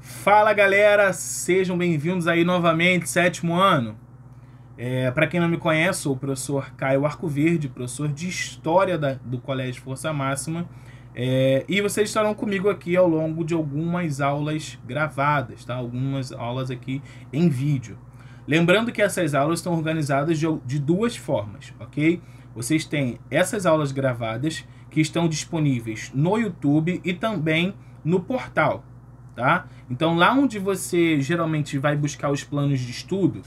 Fala galera, sejam bem-vindos aí novamente, sétimo ano. Para quem não me conhece, sou o professor Caio Arcoverde, professor de História do Colégio Força Máxima, e vocês estarão comigo aqui ao longo de algumas aulas gravadas, tá? Algumas aulas aqui em vídeo. Lembrando que essas aulas estão organizadas de duas formas, ok? Vocês têm essas aulas gravadas que estão disponíveis no YouTube e também no portal, tá? Então lá onde você geralmente vai buscar os planos de estudo,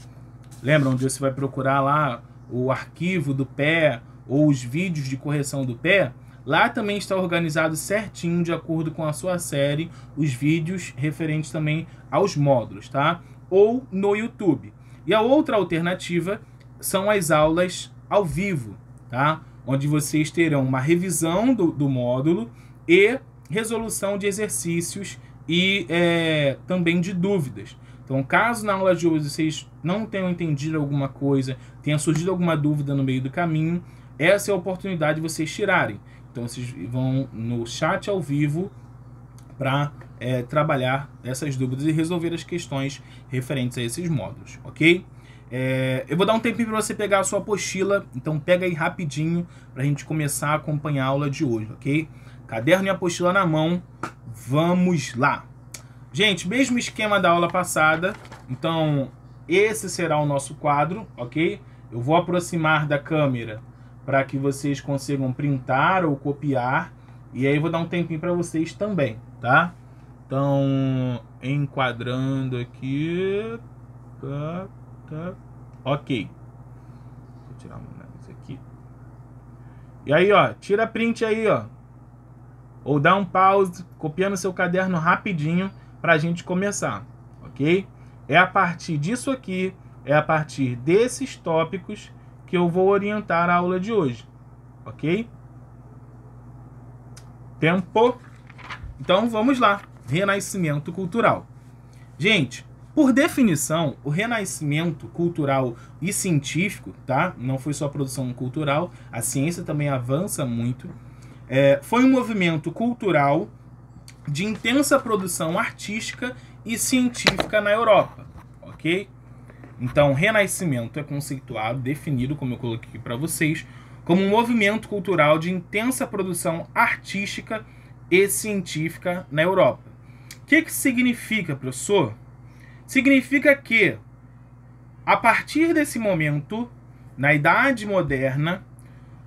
lembra onde você vai procurar lá o arquivo do pé ou os vídeos de correção do pé? Lá também está organizado certinho, de acordo com a sua série, os vídeos referentes também aos módulos, tá? Ou no YouTube. E a outra alternativa são as aulas ao vivo, tá? Onde vocês terão uma revisão do módulo e resolução de exercícios e também de dúvidas. Então, caso na aula de hoje vocês não tenham entendido alguma coisa, tenha surgido alguma dúvida no meio do caminho, essa é a oportunidade de vocês tirarem. Então, vocês vão no chat ao vivo para trabalhar essas dúvidas e resolver as questões referentes a esses módulos, ok? Eu vou dar um tempinho para você pegar a sua apostila, então pega aí rapidinho para a gente começar a acompanhar a aula de hoje, ok? Caderno e apostila na mão, vamos lá! Gente, mesmo esquema da aula passada, então esse será o nosso quadro, ok? Eu vou aproximar da câmera para que vocês consigam printar ou copiar, e aí eu vou dar um tempinho para vocês também, tá? Então, enquadrando aqui, tá. Ok. Vou tirar um negócio aqui. E aí, ó, tira print aí, ó. Ou dá um pause, copiando seu caderno rapidinho pra gente começar, ok? É a partir disso aqui, é a partir desses tópicos que eu vou orientar a aula de hoje, ok? Tempo. Então, vamos lá. Renascimento cultural. Gente, por definição, o renascimento cultural e científico, tá? Não foi só produção cultural, a ciência também avança muito. Foi um movimento cultural de intensa produção artística e científica na Europa, ok? Então, renascimento é conceituado, definido, como eu coloquei aqui para vocês, como um movimento cultural de intensa produção artística e científica na Europa. O que significa, professor? Significa que, a partir desse momento, na Idade Moderna,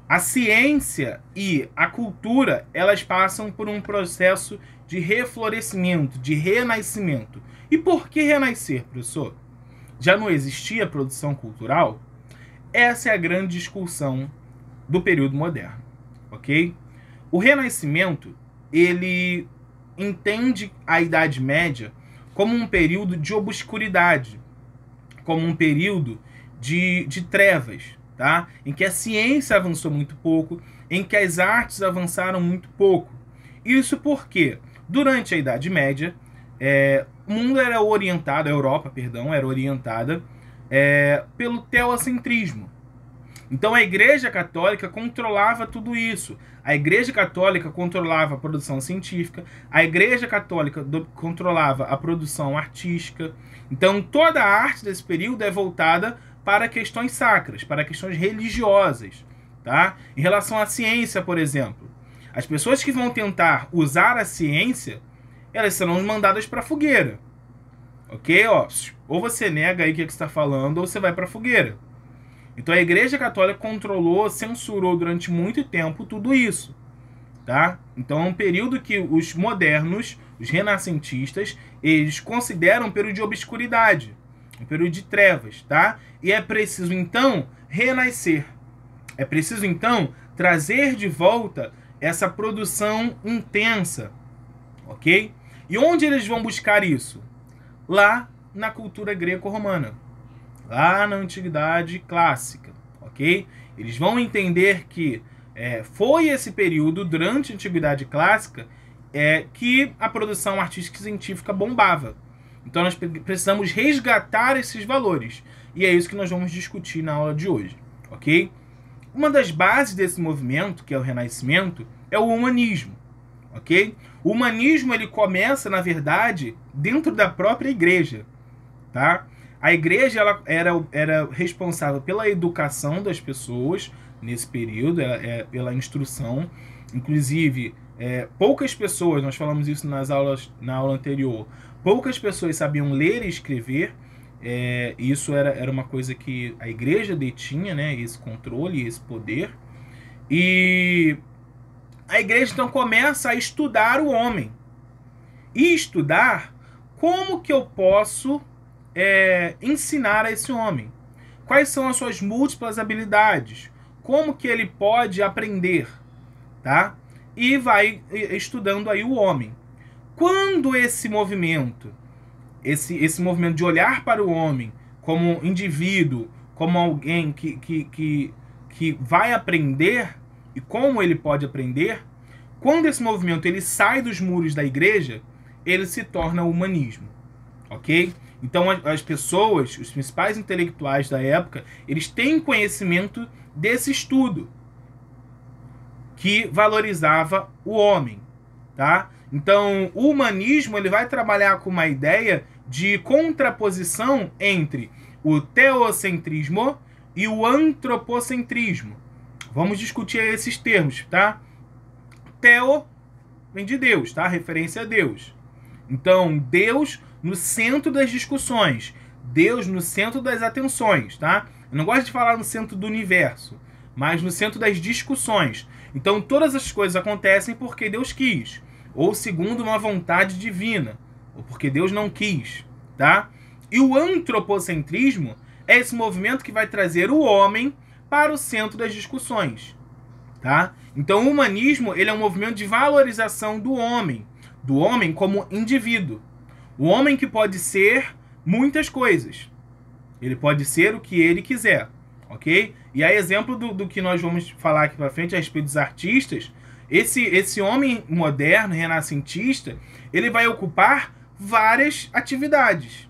a ciência e a cultura, elas passam por um processo de reflorescimento, de renascimento. E por que renascer, professor? Já não existia produção cultural? Essa é a grande discussão do período moderno, ok? O Renascimento, ele entende a Idade Média como um período de obscuridade, como um período de trevas, tá? Em que a ciência avançou muito pouco, em que as artes avançaram muito pouco. Isso porque, durante a Idade Média, o mundo era orientado, a Europa, perdão, era orientada pelo teocentrismo. Então a Igreja Católica controlava tudo isso. A Igreja Católica controlava a produção científica, a Igreja Católica controlava a produção artística. Então toda a arte desse período é voltada para questões sacras, para questões religiosas, tá? Em relação à ciência, por exemplo, as pessoas que vão tentar usar a ciência, elas serão mandadas para a fogueira, ok? Ou você nega aí o que você está falando, ou você vai para a fogueira. Então a Igreja Católica controlou, censurou durante muito tempo tudo isso, tá? Então é um período que os modernos, os renascentistas, eles consideram um período de obscuridade, um período de trevas, tá? E é preciso então renascer. É preciso então trazer de volta essa produção intensa, ok? E onde eles vão buscar isso? Lá na cultura greco-romana, lá na Antiguidade Clássica, ok? Eles vão entender que foi esse período, durante a Antiguidade Clássica, que a produção artística e científica bombava. Então nós precisamos resgatar esses valores. E é isso que nós vamos discutir na aula de hoje, ok? Uma das bases desse movimento, que é o Renascimento, é o humanismo, ok? O humanismo ele começa, na verdade, dentro da própria igreja, tá? A igreja ela era responsável pela educação das pessoas nesse período, pela instrução. Inclusive, poucas pessoas, nós falamos isso na aula anterior, poucas pessoas sabiam ler e escrever. Isso era uma coisa que a igreja detinha, né? Esse controle, esse poder. E a igreja então começa a estudar o homem. E estudar como que eu posso ensinar a esse homem. Quais são as suas múltiplas habilidades? Como que ele pode aprender? Tá? E vai estudando aí o homem. Quando esse movimento, esse movimento de olhar para o homem como indivíduo, como alguém que vai aprender e como ele pode aprender, quando esse movimento ele sai dos muros da igreja, ele se torna humanismo, ok? Então as pessoas, os principais intelectuais da época, eles têm conhecimento desse estudo que valorizava o homem, tá? Então o humanismo ele vai trabalhar com uma ideia de contraposição entre o teocentrismo e o antropocentrismo. Vamos discutir esses termos, tá? Teo vem de Deus, tá? Referência a Deus. Então, Deus no centro das discussões, Deus no centro das atenções, tá? Eu não gosto de falar no centro do universo, mas no centro das discussões. Então, todas as coisas acontecem porque Deus quis, ou segundo uma vontade divina, ou porque Deus não quis, tá? E o antropocentrismo é esse movimento que vai trazer o homem para o centro das discussões, tá? Então, o humanismo ele é um movimento de valorização do homem como indivíduo. O homem que pode ser muitas coisas. Ele pode ser o que ele quiser, ok? E a exemplo do que nós vamos falar aqui para frente a respeito dos artistas, esse homem moderno, renascentista, ele vai ocupar várias atividades.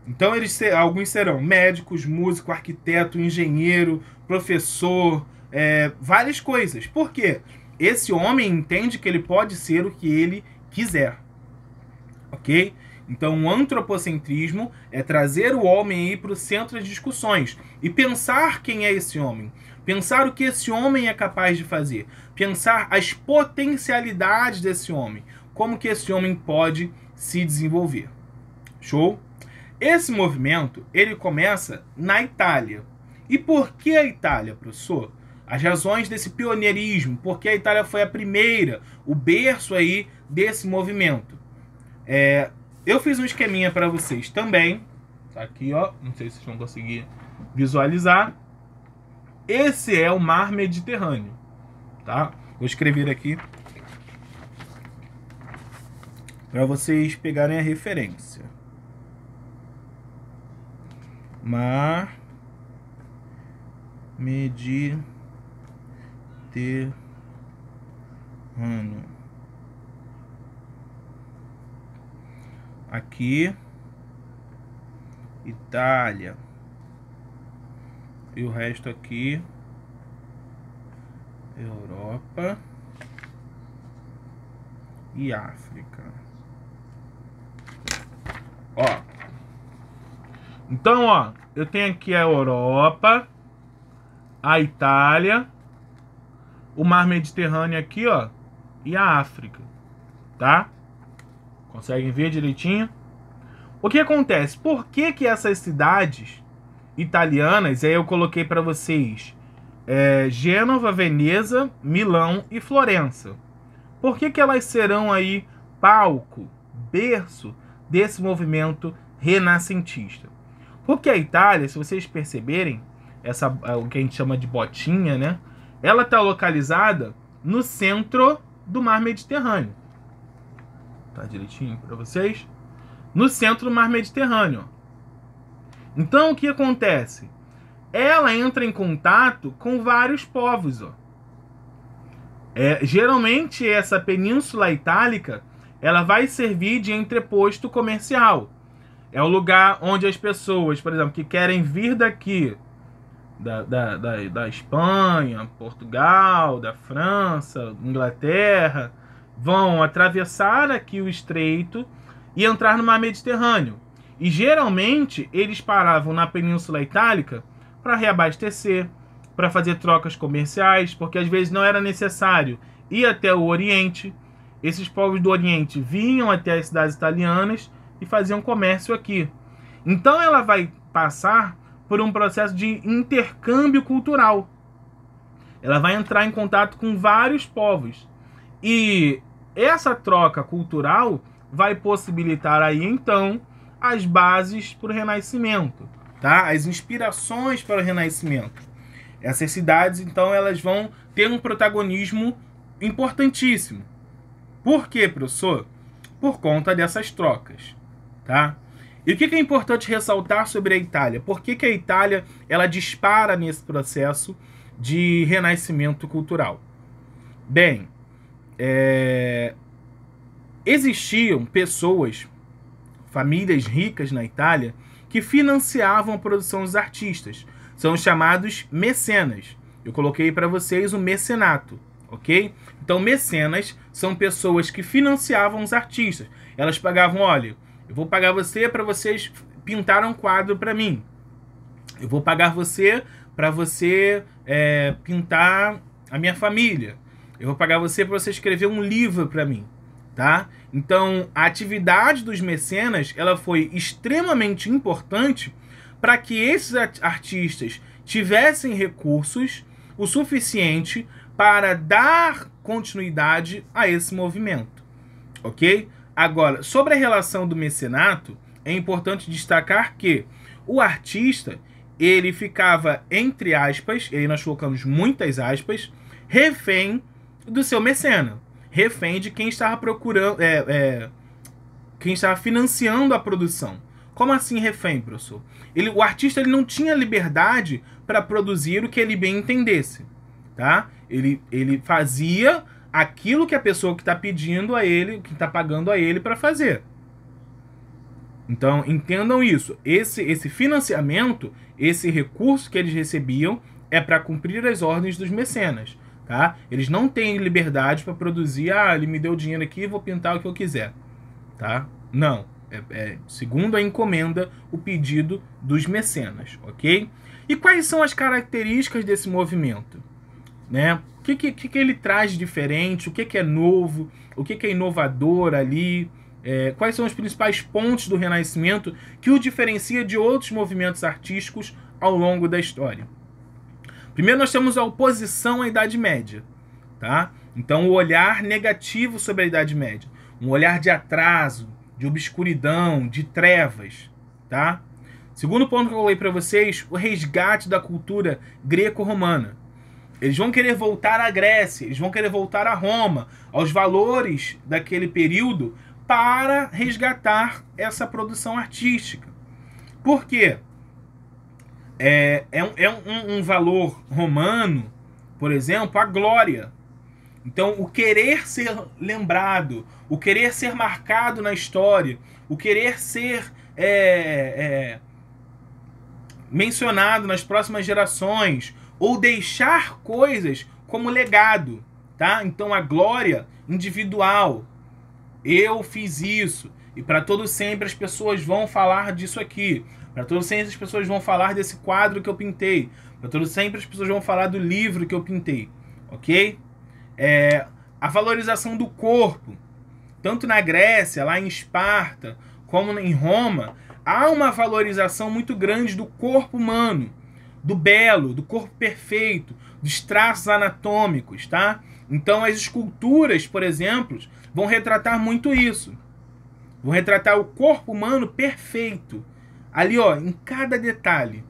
Então alguns serão médicos, músico, arquiteto, engenheiro, professor, várias coisas. Por quê? Esse homem entende que ele pode ser o que ele quiser. Ok? Então o antropocentrismo é trazer o homem aí para o centro das discussões e pensar quem é esse homem, pensar o que esse homem é capaz de fazer, pensar as potencialidades desse homem, como que esse homem pode se desenvolver. Show? Esse movimento ele começa na Itália. E por que a Itália, professor? As razões desse pioneirismo, porque a Itália foi a primeira, o berço aí desse movimento. Eu fiz um esqueminha para vocês também. Tá aqui, ó. Não sei se vocês vão conseguir visualizar. Esse é o Mar Mediterrâneo, tá? Vou escrever aqui para vocês pegarem a referência. Mar Mediterrâneo. Aqui, Itália. E o resto aqui, Europa e África. Ó. Então, ó, eu tenho aqui a Europa, a Itália, o Mar Mediterrâneo aqui, ó, e a África, tá? Conseguem ver direitinho? O que acontece? Por que essas cidades italianas, aí eu coloquei para vocês Gênova, Veneza, Milão e Florença. Por que elas serão aí palco, berço desse movimento renascentista? Porque a Itália, se vocês perceberem, o que a gente chama de botinha, né? Ela está localizada no centro do Mar Mediterrâneo. Tá direitinho para vocês? No centro do Mar Mediterrâneo. Então, o que acontece? Ela entra em contato com vários povos. Ó. Geralmente, essa Península Itálica ela vai servir de entreposto comercial. É o lugar onde as pessoas, por exemplo, que querem vir daqui, da Espanha, Portugal, da França, Inglaterra, vão atravessar aqui o estreito e entrar no mar Mediterrâneo. E geralmente eles paravam na Península Itálica para reabastecer, para fazer trocas comerciais, porque às vezes não era necessário ir até o Oriente. Esses povos do Oriente vinham até as cidades italianas e faziam comércio aqui. Então ela vai passar por um processo de intercâmbio cultural. Ela vai entrar em contato com vários povos. E essa troca cultural vai possibilitar aí, então, as bases para o Renascimento, tá? As inspirações para o Renascimento. Essas cidades, então, elas vão ter um protagonismo importantíssimo. Por quê, professor? Por conta dessas trocas, tá? E o que é importante ressaltar sobre a Itália? Por que a Itália ela dispara nesse processo de renascimento cultural? Bem, existiam pessoas, famílias ricas na Itália, que financiavam a produção dos artistas. São os chamados mecenas. Eu coloquei para vocês o mecenato, ok? Então, mecenas são pessoas que financiavam os artistas. Elas pagavam, olha, eu vou pagar você para vocês pintar um quadro para mim. Eu vou pagar você para você pintar a minha família. Eu vou pagar você para você escrever um livro para mim, tá? Então, a atividade dos mecenas, ela foi extremamente importante para que esses artistas tivessem recursos o suficiente para dar continuidade a esse movimento, ok? Agora, sobre a relação do mecenato, é importante destacar que o artista, ele ficava, entre aspas, e aí nós colocamos muitas aspas, refém do seu mecena, refém de quem estava procurando, quem estava financiando a produção. Como assim refém, professor? O artista ele não tinha liberdade para produzir o que ele bem entendesse, tá? Ele fazia aquilo que a pessoa que está pedindo a ele, que está pagando a ele para fazer. Então, entendam isso. Esse financiamento, esse recurso que eles recebiam é para cumprir as ordens dos mecenas, tá? Eles não têm liberdade para produzir, ele me deu dinheiro aqui, vou pintar o que eu quiser, tá? Não. Segundo a encomenda, o pedido dos mecenas, ok? E quais são as características desse movimento? Né? O que ele traz de diferente? O que é novo? O que é inovador ali? Quais são os principais pontos do Renascimento que o diferencia de outros movimentos artísticos ao longo da história? Primeiro nós temos a oposição à Idade Média, tá? Então o olhar negativo sobre a Idade Média, um olhar de atraso, de obscuridão, de trevas, tá? Segundo ponto que eu falei para vocês, o resgate da cultura greco-romana. Eles vão querer voltar à Grécia, eles vão querer voltar a Roma, aos valores daquele período, para resgatar essa produção artística. Por quê? Um valor romano, por exemplo, a glória. Então, o querer ser lembrado, o querer ser marcado na história, o querer ser mencionado nas próximas gerações, ou deixar coisas como legado, tá? Então, a glória individual. Eu fiz isso, e para todo sempre as pessoas vão falar disso aqui. Para todo sempre as pessoas vão falar desse quadro que eu pintei. Para todo sempre as pessoas vão falar do livro que eu pintei, ok? A valorização do corpo, tanto na Grécia, lá em Esparta, como em Roma, há uma valorização muito grande do corpo humano, do belo, do corpo perfeito, dos traços anatômicos, tá? Então as esculturas, por exemplo, vão retratar muito isso. Vão retratar o corpo humano perfeito, ali ó, em cada detalhe.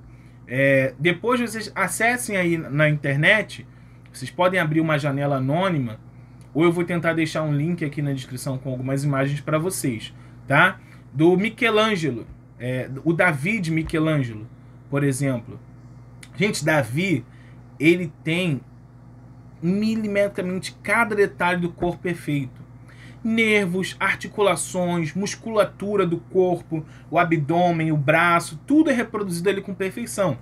Depois vocês acessem aí na internet, vocês podem abrir uma janela anônima, ou eu vou tentar deixar um link aqui na descrição com algumas imagens para vocês, tá? Do Michelangelo, o Davi Michelangelo, por exemplo. Gente, Davi, ele tem milimetricamente cada detalhe do corpo perfeito. Nervos, articulações, musculatura do corpo, o abdômen, o braço, tudo é reproduzido ali com perfeição.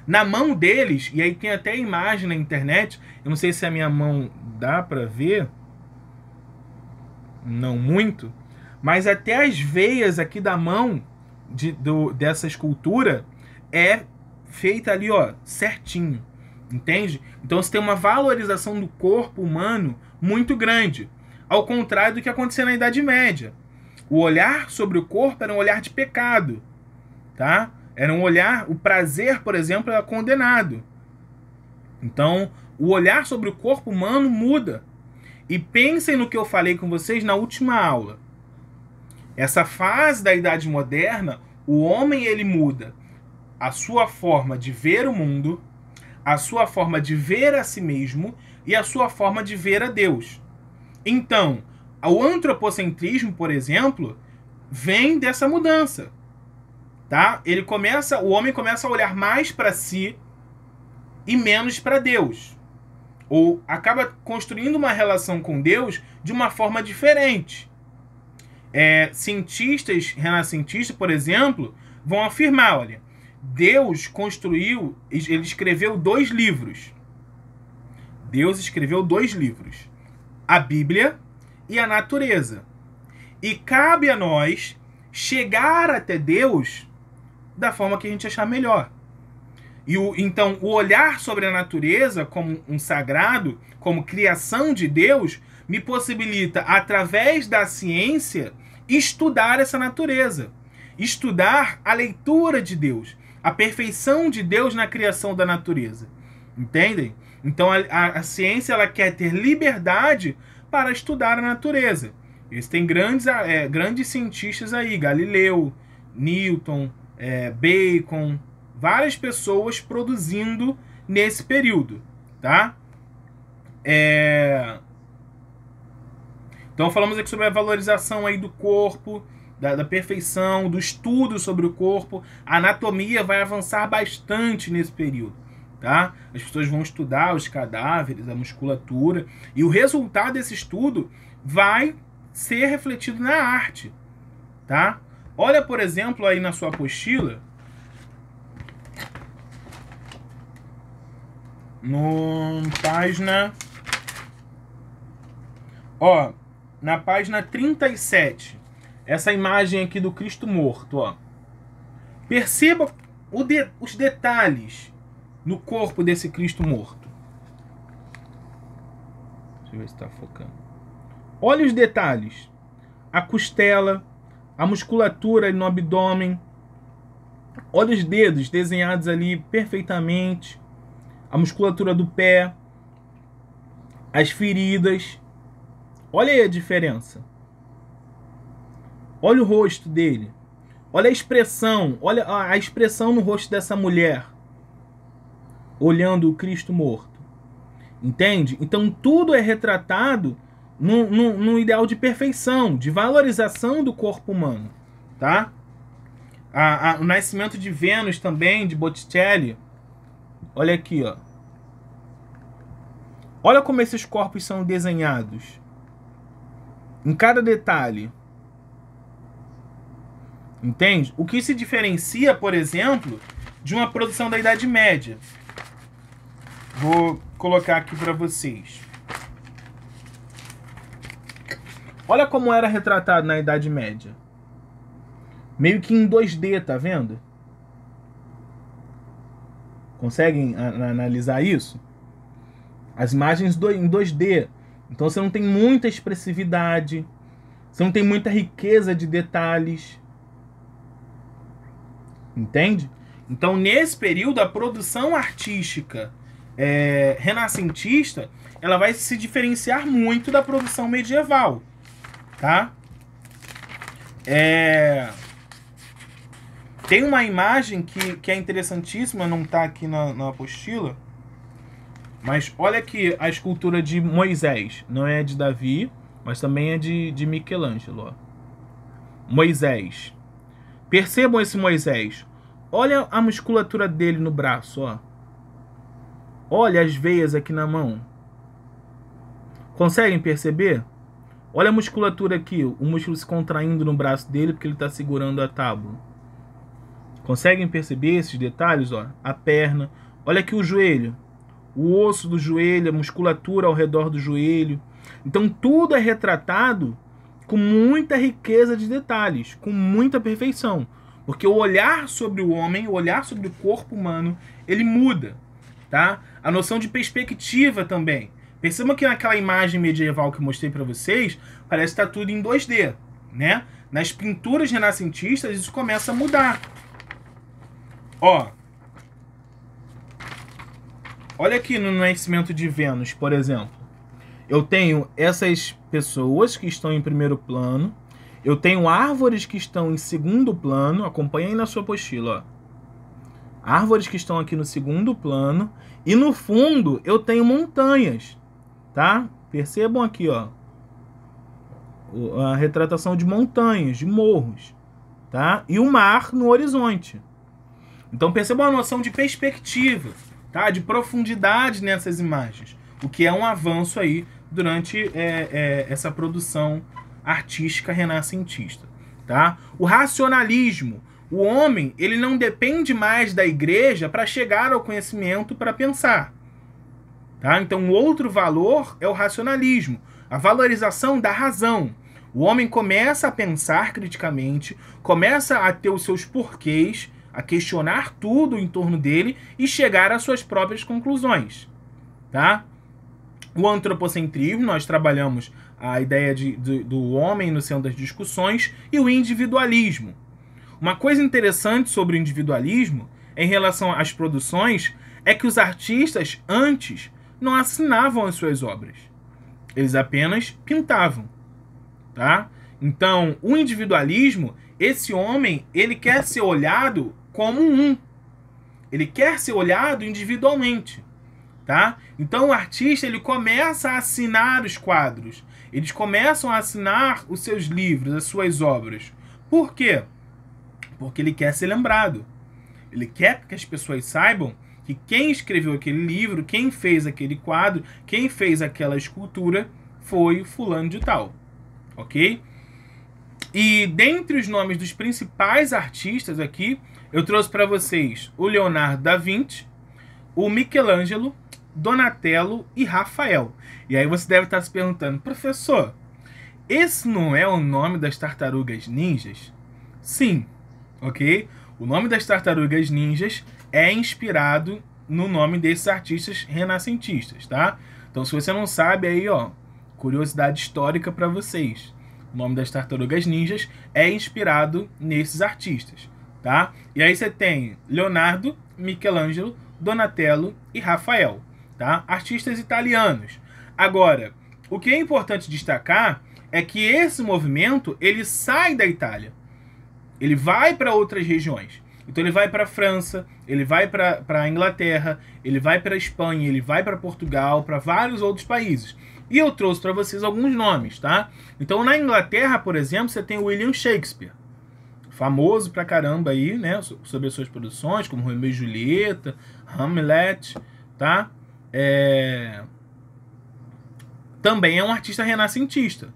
Na mão deles, e aí tem até imagem na internet, eu não sei se a minha mão dá pra ver. não muito, mas até as veias aqui da mão dessa escultura é feita ali, ó, certinho, entende? Então você tem uma valorização do corpo humano muito grande, ao contrário do que acontecia na Idade Média. O olhar sobre o corpo era um olhar de pecado, tá? Era um olhar, o prazer, por exemplo, era condenado. Então, o olhar sobre o corpo humano muda. E pensem no que eu falei com vocês na última aula. Essa fase da Idade Moderna, o homem ele muda a sua forma de ver o mundo, a sua forma de ver a si mesmo e a sua forma de ver a Deus. Então, o antropocentrismo, por exemplo, vem dessa mudança, tá? O homem começa a olhar mais para si e menos para Deus, ou acaba construindo uma relação com Deus de uma forma diferente. Cientistas renascentistas, por exemplo, vão afirmar, olha, Deus construiu, ele escreveu 2 livros. Deus escreveu 2 livros, a Bíblia e a natureza. E cabe a nós chegar até Deus da forma que a gente achar melhor. Então, o olhar sobre a natureza como um sagrado, como criação de Deus, me possibilita, através da ciência, estudar essa natureza. Estudar a leitura de Deus, a perfeição de Deus na criação da natureza. Entendem? Então, a ciência ela quer ter liberdade para estudar a natureza. Existem grandes cientistas aí, Galileu, Newton, Bacon, várias pessoas produzindo nesse período, tá? Então falamos aqui sobre a valorização aí do corpo, da perfeição, do estudo sobre o corpo. A anatomia vai avançar bastante nesse período, tá? As pessoas vão estudar os cadáveres, a musculatura, e o resultado desse estudo vai ser refletido na arte, tá? Olha, por exemplo, aí na sua apostila, na página 37, essa imagem aqui do Cristo morto, ó. Perceba os detalhes no corpo desse Cristo morto. Deixa eu ver se está focando. Olha os detalhes. A costela, a musculatura no abdômen. Olha os dedos desenhados ali perfeitamente. A musculatura do pé. As feridas. Olha aí a diferença. Olha o rosto dele. Olha a expressão. Olha a expressão no rosto dessa mulher, olhando o Cristo morto. Entende? Então tudo é retratado num ideal de perfeição, de valorização do corpo humano. Tá? O Nascimento de Vênus também, de Botticelli. Olha aqui, ó. Olha como esses corpos são desenhados. Em cada detalhe. Entende? O que se diferencia, por exemplo, de uma produção da Idade Média. Vou colocar aqui para vocês. Olha como era retratado na Idade Média. Meio que em 2D, tá vendo? Conseguem analisar isso? As imagens em 2D. Então você não tem muita expressividade. Você não tem muita riqueza de detalhes. Entende? Então, nesse período, a produção artística renascentista, ela vai se diferenciar muito da produção medieval. Tá? Tem uma imagem que é interessantíssima, não está aqui na apostila, mas olha aqui a escultura de Moisés. Não é de Davi, mas também é de Michelangelo. Ó. Moisés. Percebam esse Moisés. Olha a musculatura dele no braço, ó. Olha as veias aqui na mão. Conseguem perceber? Olha a musculatura aqui, o músculo se contraindo no braço dele porque ele está segurando a tábua. Conseguem perceber esses detalhes, ó? A perna. Olha aqui o joelho. O osso do joelho, a musculatura ao redor do joelho. Então tudo é retratado com muita riqueza de detalhes, com muita perfeição. Porque o olhar sobre o homem, o olhar sobre o corpo humano, ele muda, tá? A noção de perspectiva também. Percebam que naquela imagem medieval que eu mostrei para vocês, parece que está tudo em 2D, né? Nas pinturas renascentistas, isso começa a mudar. Ó, olha aqui no Nascimento de Vênus, por exemplo. Eu tenho essas pessoas que estão em primeiro plano. Eu tenho árvores que estão em segundo plano. Acompanha aí na sua apostila, ó. Árvores que estão aqui no segundo plano. E no fundo eu tenho montanhas, tá? Percebam aqui, ó, a retratação de montanhas, de morros, tá? E o mar no horizonte. Então percebam a noção de perspectiva, tá? De profundidade nessas imagens. O que é um avanço aí durante essa produção artística renascentista, tá? O racionalismo. O homem, ele não depende mais da igreja para chegar ao conhecimento, para pensar, tá? Então, o outro valor é o racionalismo, a valorização da razão. O homem começa a pensar criticamente, começa a ter os seus porquês, a questionar tudo em torno dele e chegar às suas próprias conclusões, tá? O antropocentrismo, nós trabalhamos a ideia do homem no centro das discussões, e o individualismo. Uma coisa interessante sobre o individualismo, em relação às produções, é que os artistas, antes, não assinavam as suas obras. Eles apenas pintavam, tá? Então, o individualismo, esse homem, ele quer ser olhado como um. Ele quer ser olhado individualmente, tá? Então, o artista, ele começa a assinar os quadros. Eles começam a assinar os seus livros, as suas obras. Por quê? Porque ele quer ser lembrado. Ele quer que as pessoas saibam que quem escreveu aquele livro, quem fez aquele quadro, quem fez aquela escultura foi fulano de tal, ok? E dentre os nomes dos principais artistas aqui, eu trouxe para vocês o Leonardo da Vinci, o Michelangelo, Donatello e Rafael. E aí você deve estar se perguntando, professor, esse não é o nome das tartarugas ninjas? Sim, ok? O nome das tartarugas ninjas é inspirado no nome desses artistas renascentistas, tá? Então, se você não sabe, aí, ó, curiosidade histórica para vocês. O nome das tartarugas ninjas é inspirado nesses artistas, tá? E aí você tem Leonardo, Michelangelo, Donatello e Rafael, tá? Artistas italianos. Agora, o que é importante destacar é que esse movimento, ele sai da Itália. Ele vai para outras regiões. Então ele vai para a França, ele vai para a Inglaterra, ele vai para a Espanha, ele vai para Portugal, para vários outros países. E eu trouxe para vocês alguns nomes, tá? Então na Inglaterra, por exemplo, você tem o William Shakespeare, famoso pra caramba aí, né, sobre as suas produções, como Romeu e Julieta, Hamlet, tá? Também é um artista renascentista,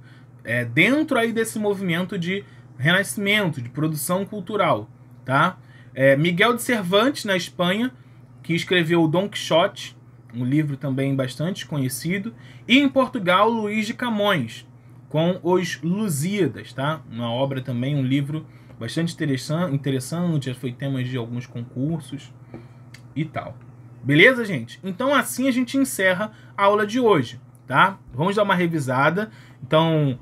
dentro aí desse movimento de renascimento, de produção cultural, tá? Miguel de Cervantes, na Espanha, que escreveu o Dom Quixote, um livro também bastante conhecido, e em Portugal, Luís de Camões, com os Lusíadas, tá? Uma obra também, um livro bastante interessante, já foi tema de alguns concursos e tal. Beleza, gente? Então assim a gente encerra a aula de hoje, tá? Vamos dar uma revisada. Então,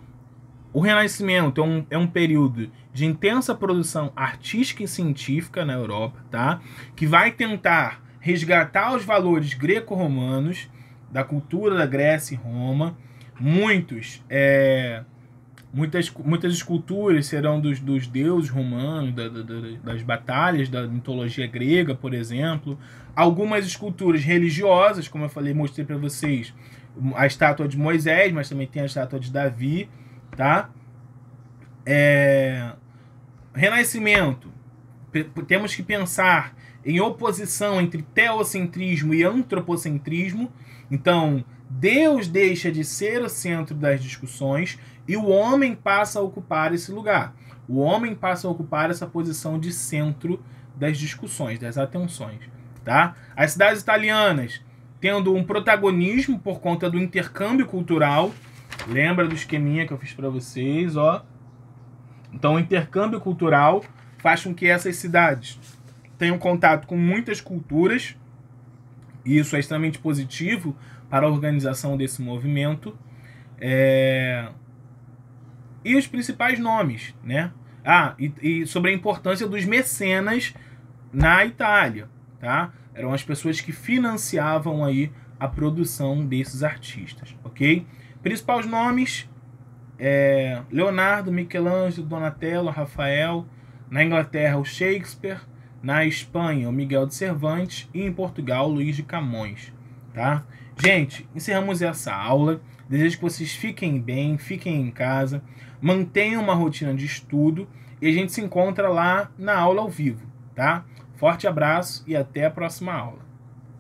o Renascimento é um período de intensa produção artística e científica na Europa, tá? Que vai tentar resgatar os valores greco-romanos, da cultura da Grécia e Roma. Muitas esculturas serão dos deuses romanos, das batalhas da mitologia grega, por exemplo. Algumas esculturas religiosas, como eu falei, mostrei para vocês a estátua de Moisés, mas também tem a estátua de Davi, tá? Renascimento, temos que pensar em oposição entre teocentrismo e antropocentrismo. Então, Deus deixa de ser o centro das discussões e o homem passa a ocupar esse lugar. O homem passa a ocupar essa posição de centro das discussões, das atenções, tá? As cidades italianas tendo um protagonismo por conta do intercâmbio cultural, Lembra do esqueminha que eu fiz para vocês, ó. Então, o intercâmbio cultural faz com que essas cidades tenham contato com muitas culturas, e isso é extremamente positivo para a organização desse movimento. E os principais nomes, né? E sobre a importância dos mecenas na Itália, tá? Eram as pessoas que financiavam aí a produção desses artistas, ok? Principais nomes: Leonardo, Michelangelo, Donatello, Rafael. Na Inglaterra, o Shakespeare. Na Espanha, o Miguel de Cervantes. E em Portugal, Luís de Camões, tá? Gente, encerramos essa aula. Desejo que vocês fiquem bem, fiquem em casa, mantenham uma rotina de estudo e a gente se encontra lá na aula ao vivo, tá? Forte abraço e até a próxima aula.